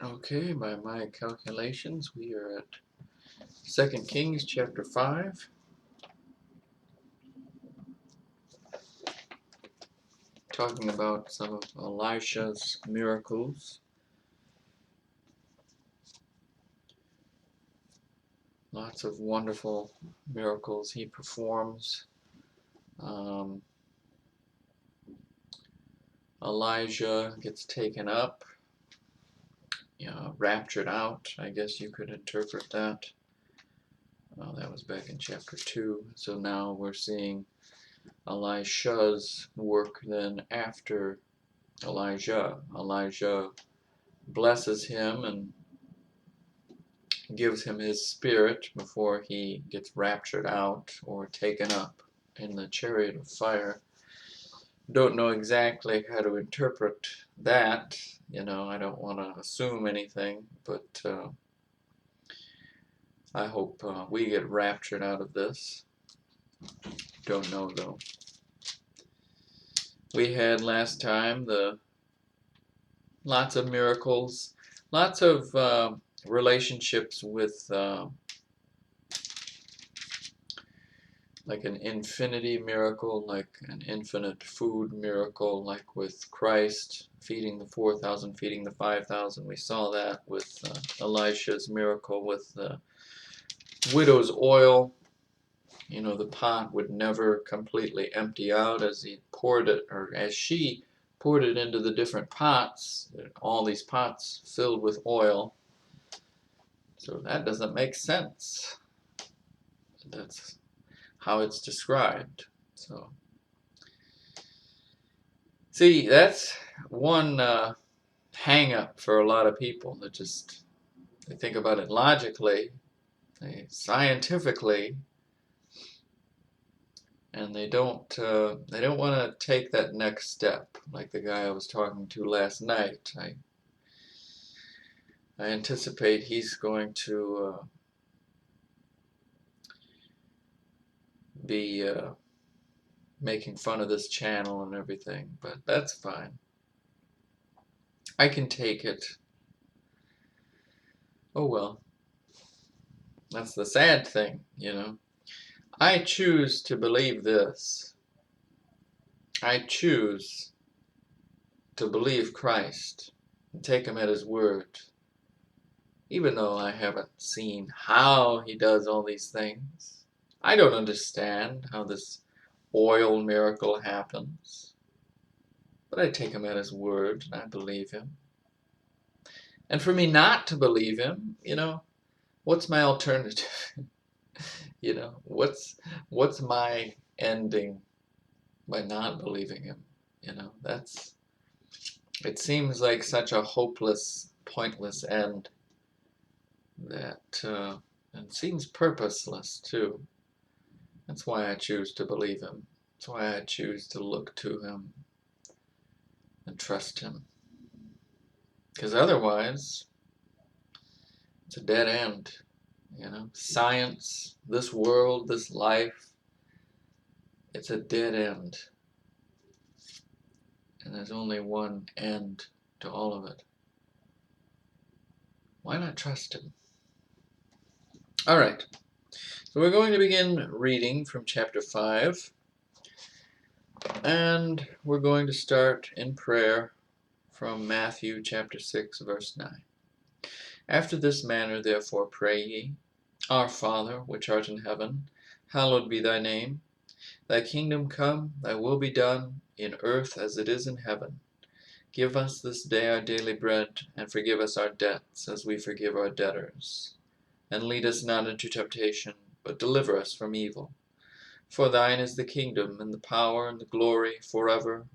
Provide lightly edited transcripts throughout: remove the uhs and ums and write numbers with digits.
Okay, by my calculations, we are at 2 Kings chapter 5, talking about some of Elisha's miracles. Lots of wonderful miracles he performs. Elijah gets taken up, raptured out, I guess you could interpret that. That was back in chapter 2. So now we're seeing Elisha's work then after Elijah. Elijah blesses him and gives him his spirit before he gets raptured out or taken up in the chariot of fire. Don't know exactly how to interpret that. I don't want to assume anything, but I hope we get raptured out of this. Don't know though. We had last time lots of miracles, lots of relationships with like an infinity miracle, like an infinite food miracle, like with Christ feeding the 4,000, feeding the 5,000. We saw that with Elisha's miracle with the widow's oil. The pot would never completely empty out as he poured it, or as she poured it into the different pots, all these pots filled with oil. So that doesn't make sense. That's how it's described. So, see, that's one hang-up for a lot of people that they think about it logically, scientifically, and they don't want to take that next step. Like the guy I was talking to last night, I anticipate he's going to be making fun of this channel and everything, but that's fine. I can take it. Oh well. That's the sad thing, I choose to believe this. I choose to believe Christ and take him at his word, even though I haven't seen how he does all these things. I don't understand how this oil miracle happens, but I take him at his word and I believe him. And for me not to believe him, what's my alternative? What's my ending by not believing him? It seems like such a hopeless, pointless end that and seems purposeless too. That's why I choose to believe him. That's why I choose to look to him and trust him. Because otherwise, it's a dead end. Science, this world, this life, it's a dead end. And there's only one end to all of it. Why not trust him? All right. So we're going to begin reading from chapter 5. And we're going to start in prayer from Matthew chapter 6, verse 9. After this manner, therefore, pray ye, Our Father, which art in heaven, hallowed be thy name. Thy kingdom come, thy will be done, in earth as it is in heaven. Give us this day our daily bread, and forgive us our debts, as we forgive our debtors. And lead us not into temptation, but deliver us from evil. For thine is the kingdom, and the power, and the glory, forever.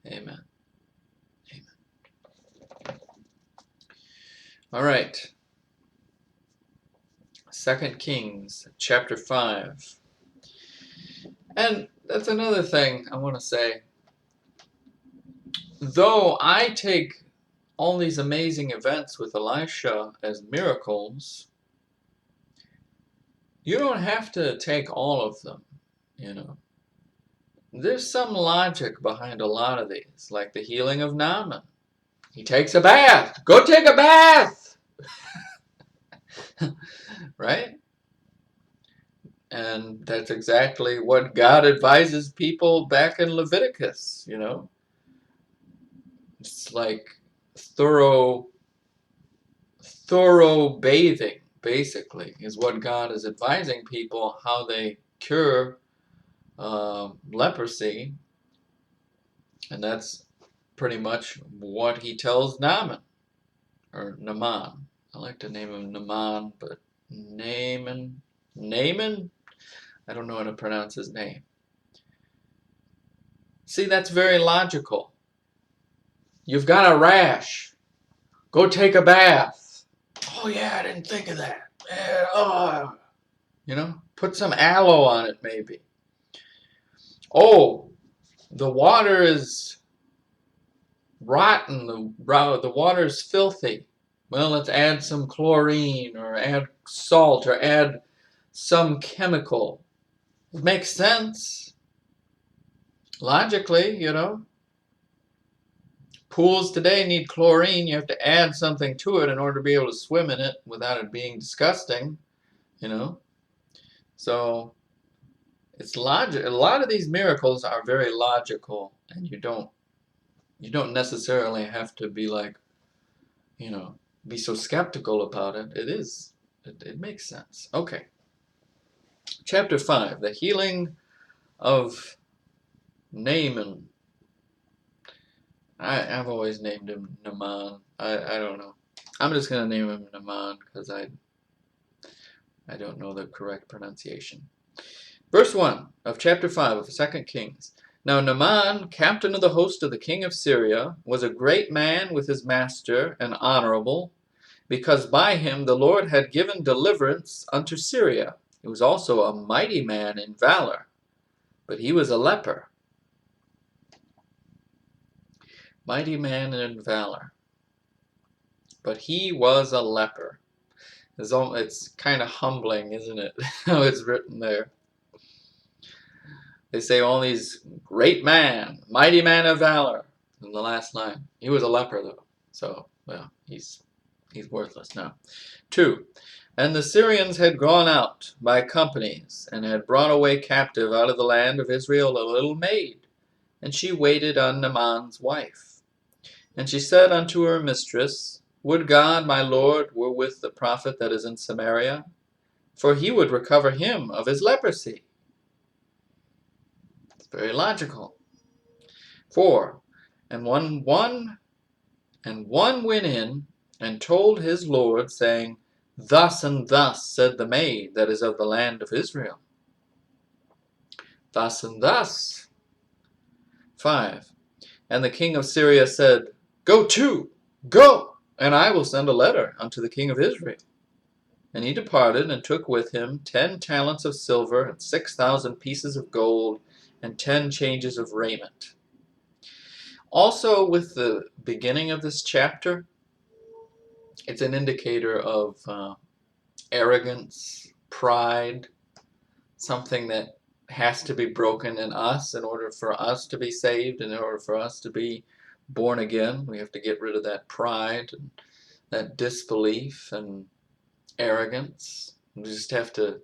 Amen. Amen. All right. 2 Kings chapter 5. And that's another thing I want to say. Though I take all these amazing events with Elisha as miracles, you don't have to take all of them, There's some logic behind a lot of these, like the healing of Naaman. He takes a bath. Go take a bath! Right? And that's exactly what God advises people back in Leviticus, you know. It's like thorough bathing, basically, is what God is advising people how they cure leprosy. And that's pretty much what he tells Naaman, or Naaman. I like to name him Naaman, but Naaman? I don't know how to pronounce his name. See, that's very logical. You've got a rash. Go take a bath. Oh yeah, I didn't think of that. You know, put some aloe on it maybe. Oh, the water is rotten. The water is filthy. Well, let's add some chlorine or add salt or add some chemical. It makes sense. Logically, you know. Pools today need chlorine. You have to add something to it in order to be able to swim in it without it being disgusting, you know. So it's logic. A lot of these miracles are very logical, and you don't necessarily have to be like, you know, be so skeptical about it. It makes sense. Okay. Chapter 5, the healing of Naaman. I've always named him Naaman. I don't know. I'm just going to name him Naaman because I don't know the correct pronunciation. Verse 1 of chapter 5 of 2 Kings. Now Naaman, captain of the host of the king of Syria, was a great man with his master and honorable, because by him the Lord had given deliverance unto Syria. He was also a mighty man in valor, but he was a leper. Mighty man in valor, but he was a leper. It's kind of humbling, isn't it, how it's written there. They say all these great man, mighty man of valor in the last line. He was a leper though, so well, he's worthless now. 2. And the Syrians had gone out by companies, and had brought away captive out of the land of Israel a little maid, and she waited on Naaman's wife. And she said unto her mistress, Would God my Lord were with the prophet that is in Samaria, for he would recover him of his leprosy. It's very logical. 4. And one went in and told his Lord, saying, Thus and thus said the maid that is of the land of Israel. Thus and thus. 5. And the king of Syria said, Go to, go, and I will send a letter unto the king of Israel. And he departed, and took with him 10 talents of silver, and 6,000 pieces of gold, and 10 changes of raiment. Also, with the beginning of this chapter, it's an indicator of arrogance, pride, something that has to be broken in us in order for us to be saved, in order for us to be born again. We have to get rid of that pride and that disbelief and arrogance. We just have to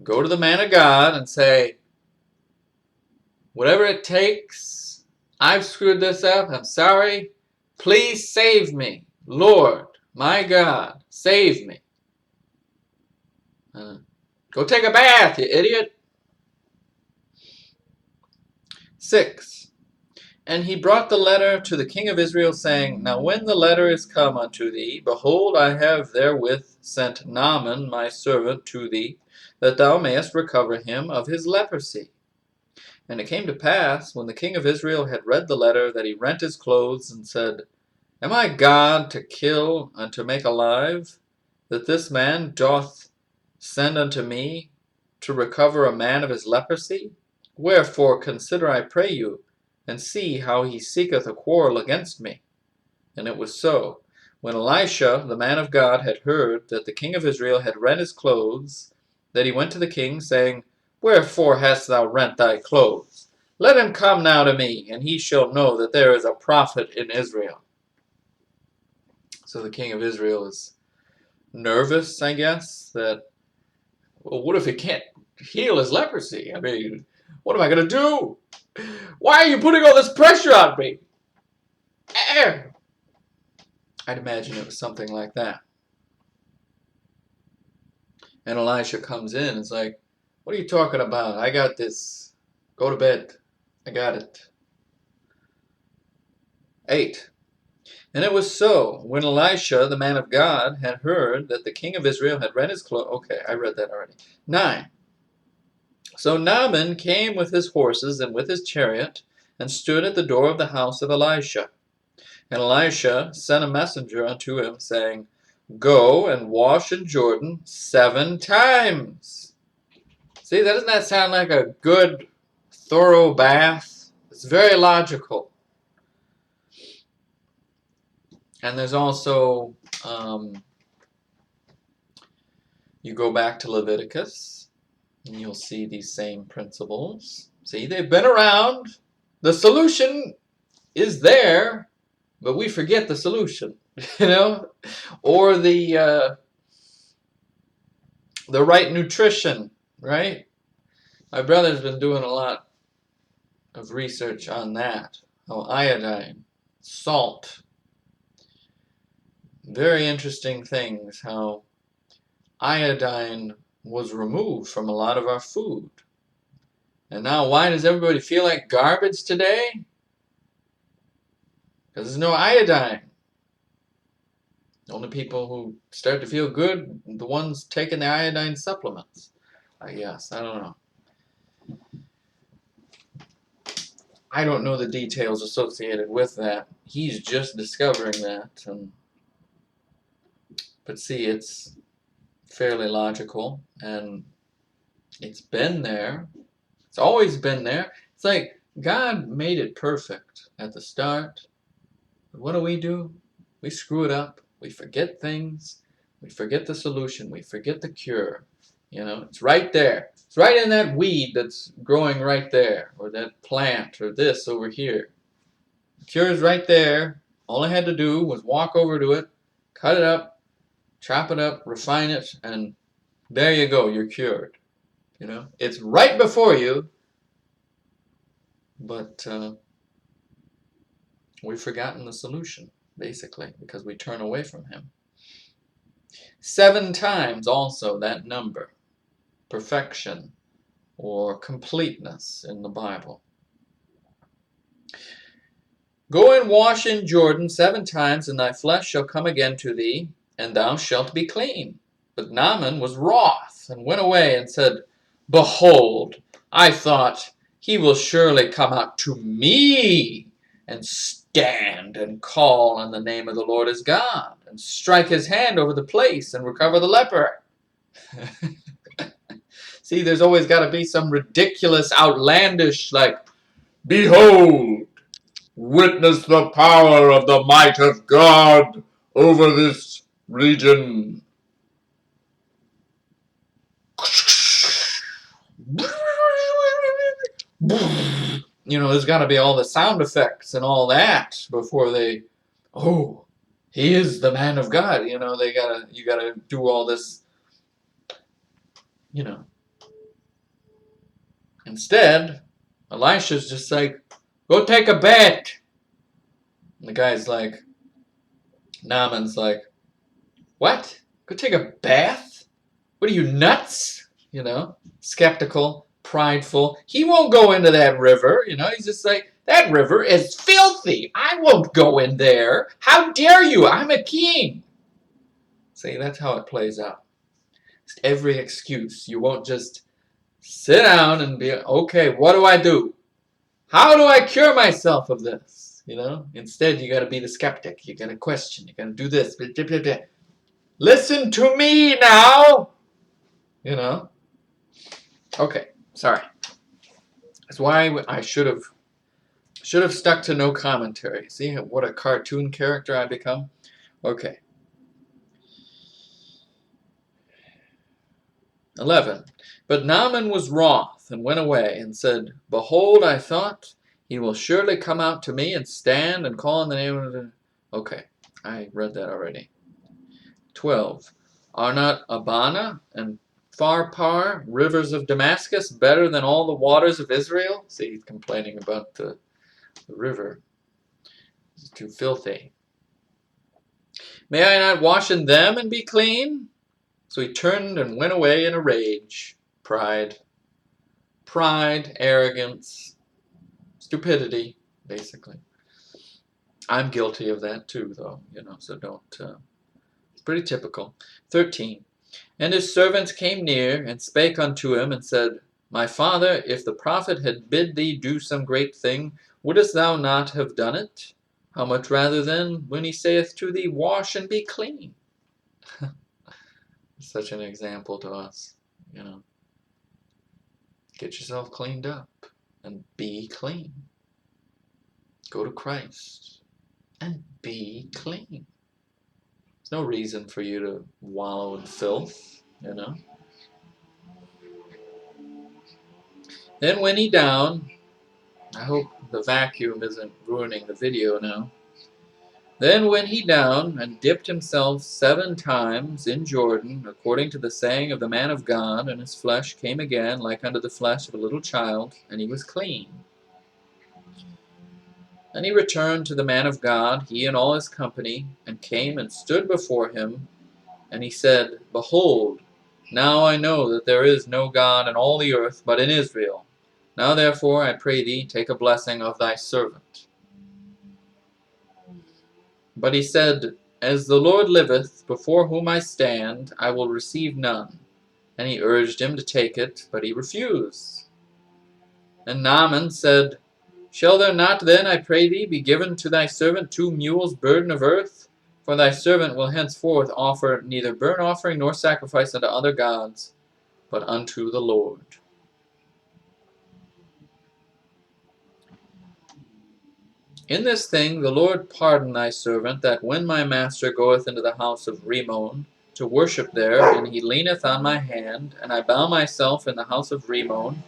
go to the man of God and say, whatever it takes, I've screwed this up, I'm sorry, please save me. Lord, my God, save me. Go take a bath, you idiot. 6. And he brought the letter to the king of Israel, saying, Now when the letter is come unto thee, behold, I have therewith sent Naaman my servant to thee, that thou mayest recover him of his leprosy. And it came to pass, when the king of Israel had read the letter, that he rent his clothes, and said, Am I God to kill and to make alive, that this man doth send unto me to recover a man of his leprosy? Wherefore consider, I pray you, and see how he seeketh a quarrel against me. And it was so, when Elisha, the man of God, had heard that the king of Israel had rent his clothes, that he went to the king, saying, Wherefore hast thou rent thy clothes? Let him come now to me, and he shall know that there is a prophet in Israel. So the king of Israel is nervous, I guess, that, well, what if he can't heal his leprosy? I mean, what am I going to do? Why are you putting all this pressure on me? I'd imagine it was something like that. And Elisha comes in and is like, what are you talking about? I got this. Go to bed. I got it. 8. And it was so, when Elisha, the man of God, had heard that the king of Israel had rent his clothes. Okay, I read that already. 9. So Naaman came with his horses and with his chariot, and stood at the door of the house of Elisha. And Elisha sent a messenger unto him, saying, Go and wash in Jordan 7 times. See, doesn't that sound like a good, thorough bath? It's very logical. And there's also, you go back to Leviticus, and you'll see these same principles. See, they've been around. The solution is there, but we forget the solution, you know? Or the right nutrition, right? My brother's been doing a lot of research on that. How iodine, salt, very interesting things, how iodine was removed from a lot of our food. And now why does everybody feel like garbage today? Because there's no iodine. The only people who start to feel good are the ones taking the iodine supplements, I guess. I don't know. I don't know the details associated with that. He's just discovering that. But see, it's fairly logical, and it's been there. It's always been there. It's like God made it perfect at the start. But what do? We screw it up. We forget things. We forget the solution. We forget the cure. You know, it's right there. It's right in that weed that's growing right there, or that plant, or this over here. The cure is right there. All I had to do was walk over to it, cut it up, chop it up, refine it, and there you go. You're cured. You know, it's right before you, but we've forgotten the solution, basically, because we turn away from Him. 7 times also that number, perfection or completeness in the Bible. Go and wash in Jordan 7 times, and thy flesh shall come again to thee, and thou shalt be clean. But Naaman was wroth, and went away, and said, Behold, I thought, he will surely come out to me, and stand and call on the name of the Lord his God, and strike his hand over the place, and recover the leper. See, there's always got to be some ridiculous, outlandish, like, Behold, witness the power of the might of God over this region. You know, there's got to be all the sound effects and all that before they, oh, he is the man of God. You know, you gotta do all this, you know. Instead, Elisha's just like, go take a bath. And the guy's like, Naaman's like, what? Go take a bath? What are you, nuts? You know, skeptical, prideful. He won't go into that river. You know, he's just like, that river is filthy. I won't go in there. How dare you? I'm a king. See, that's how it plays out. Just every excuse. You won't just sit down and be, okay, what do I do? How do I cure myself of this? You know, instead you got to be the skeptic. You got to question. You got to do this. Listen to me now. You know. Okay, sorry. That's why I should have stuck to no commentary. See what a cartoon character I become? Okay. 11. But Naaman was wroth, and went away, and said, Behold, I thought, he will surely come out to me, and stand, and call on the name of the... Okay. I read that already. 12. Are not Abana and Pharpar, rivers of Damascus, better than all the waters of Israel? See, he's complaining about the river. It's too filthy. May I not wash in them and be clean? So he turned and went away in a rage. Pride. Pride, arrogance, stupidity, basically. I'm guilty of that too, though, so don't. It's pretty typical. 13. And his servants came near, and spake unto him, and said, My father, if the prophet had bid thee do some great thing, wouldest thou not have done it? How much rather then, when he saith to thee, Wash and be clean? Such an example to us, Get yourself cleaned up and be clean. Go to Christ and be clean. There's no reason for you to wallow in filth, Then went he down. I hope the vacuum isn't ruining the video now. Then went he down and dipped himself 7 times in Jordan, according to the saying of the man of God, and his flesh came again like unto the flesh of a little child, and he was clean. And he returned to the man of God, he and all his company, and came and stood before him. And he said, Behold, now I know that there is no God in all the earth but in Israel. Now therefore, I pray thee, take a blessing of thy servant. But he said, As the Lord liveth, before whom I stand, I will receive none. And he urged him to take it, but he refused. And Naaman said, Shall there not then, I pray thee, be given to thy servant 2 mules' burden of earth? For thy servant will henceforth offer neither burnt offering nor sacrifice unto other gods, but unto the Lord. In this thing the Lord pardon thy servant, that when my master goeth into the house of Rimmon to worship there, and he leaneth on my hand, and I bow myself in the house of Rimmon,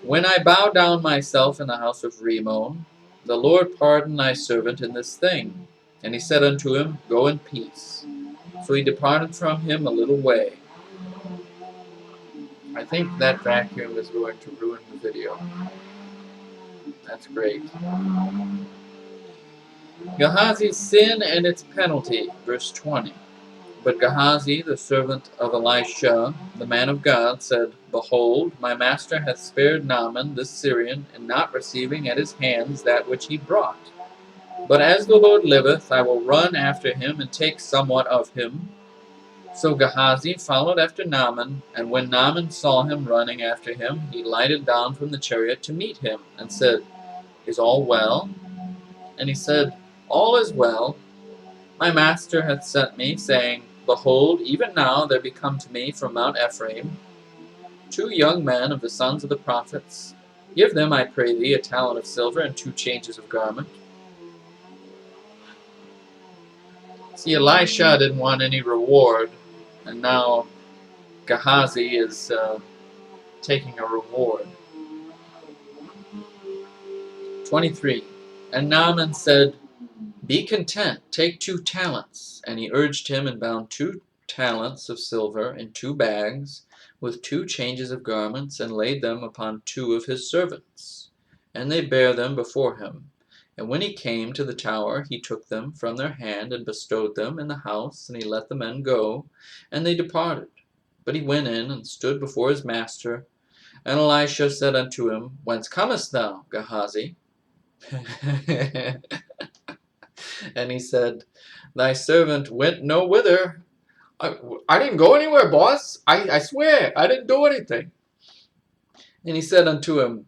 when I bow down myself in the house of Rimmon, the Lord pardon thy servant in this thing. And he said unto him, Go in peace. So he departed from him a little way. I think that vacuum is going to ruin the video. That's great. Gehazi's sin and its penalty, verse 20. But Gehazi, the servant of Elisha, the man of God, said, Behold, my master hath spared Naaman this Syrian, in not receiving at his hands that which he brought. But as the Lord liveth, I will run after him, and take somewhat of him. So Gehazi followed after Naaman, and when Naaman saw him running after him, he lighted down from the chariot to meet him, and said, Is all well? And he said, All is well. My master hath sent me, saying, Behold, even now there be come to me from Mount Ephraim 2 young men of the sons of the prophets. Give them, I pray thee, a talent of silver and 2 changes of garment. See, Elisha didn't want any reward, and now Gehazi is taking a reward. 23. And Naaman said, Be content, take 2 talents. And he urged him, and bound 2 talents of silver in 2 bags, with 2 changes of garments, and laid them upon 2 of his servants. And they bare them before him. And when he came to the tower, he took them from their hand, and bestowed them in the house, and he let the men go, and they departed. But he went in, and stood before his master. And Elisha said unto him, Whence comest thou, Gehazi? And he said, Thy servant went no whither. I didn't go anywhere, boss. I swear, I didn't do anything. And he said unto him,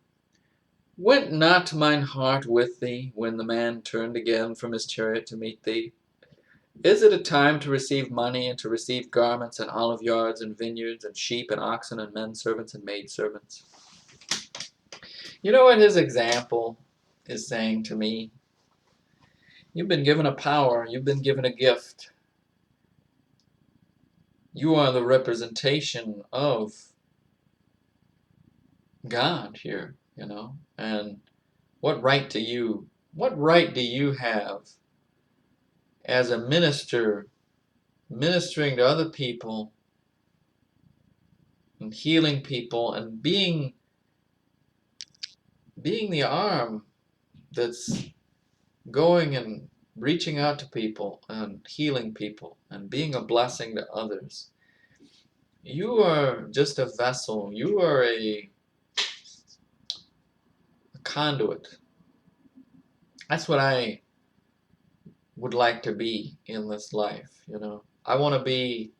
Went not mine heart with thee, when the man turned again from his chariot to meet thee? Is it a time to receive money, and to receive garments, and olive yards, and vineyards, and sheep, and oxen, and men servants, and maid servants? You know what his example is saying to me? You've been given a power. You've been given a gift. You are the representation of God here, and what right do you have as a minister, ministering to other people and healing people and being the arm that's going and reaching out to people and healing people and being a blessing to others. You are just a vessel. You are a conduit. That's what I would like to be in this life, you know. I want to be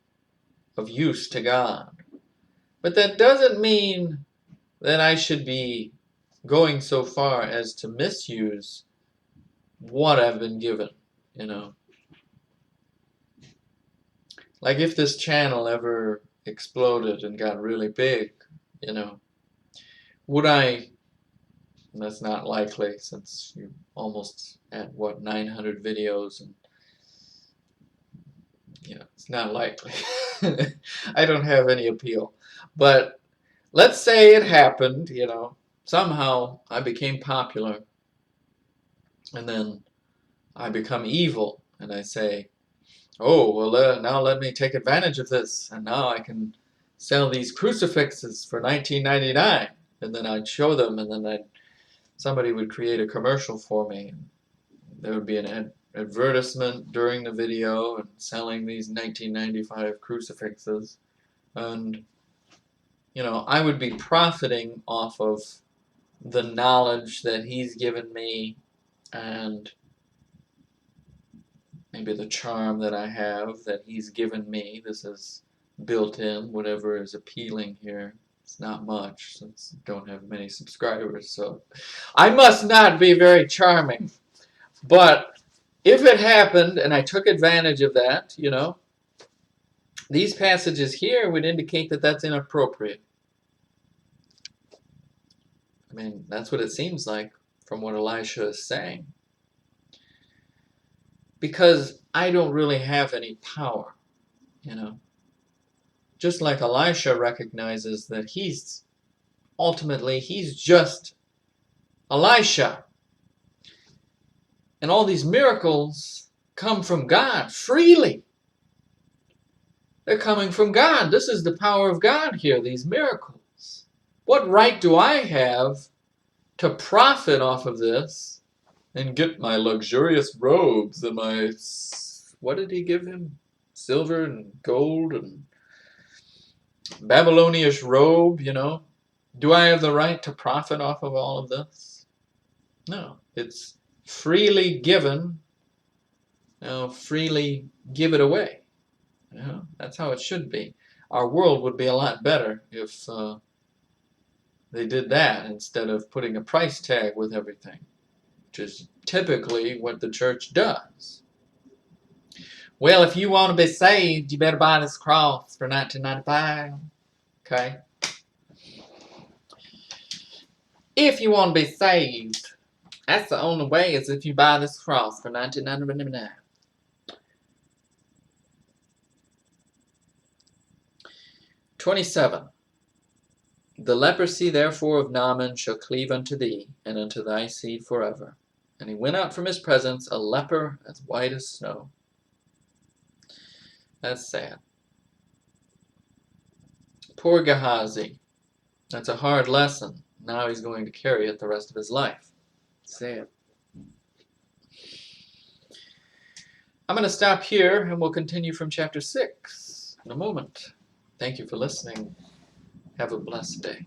of use to God. But that doesn't mean that I should be going so far as to misuse what I've been given, you know. Like if this channel ever exploded and got really big, you know, would I, and that's not likely since you're almost at, what, 900 videos, and, you know, it's not likely. I don't have any appeal. But let's say it happened, you know, somehow I became popular, and then I become evil, and I say, oh, well, now let me take advantage of this, and now I can sell these crucifixes for $19.99, and then I'd show them, and then somebody would create a commercial for me. There would be an advertisement during the video and selling these 1995 crucifixes, and you know, I would be profiting off of the knowledge that he's given me and maybe the charm that I have that he's given me. This is built in, whatever is appealing here. It's not much since I don't have many subscribers, so I must not be very charming. But if it happened and I took advantage of that, you know, these passages here would indicate that that's inappropriate. I mean, that's what it seems like from what Elisha is saying. Because I don't really have any power, you know. Just like Elisha recognizes that he's just Elisha. And all these miracles come from God freely. They're coming from God. This is the power of God here, these miracles. What right do I have to profit off of this and get my luxurious robes and my, what did he give him? Silver and gold and Babylonish robe, you know? Do I have the right to profit off of all of this? No. It's freely given. Now freely give it away. You know? That's how it should be. Our world would be a lot better if they did that instead of putting a price tag with everything, which is typically what the church does. Well, if you want to be saved, you better buy this cross for $19.95. Okay? If you want to be saved, that's the only way, is if you buy this cross for $19.99. 27. The leprosy therefore of Naaman shall cleave unto thee, and unto thy seed forever. And he went out from his presence, a leper as white as snow. That's sad. Poor Gehazi. That's a hard lesson. Now he's going to carry it the rest of his life. Sad. I'm going to stop here, and we'll continue from chapter 6 in a moment. Thank you for listening. Have a blessed day.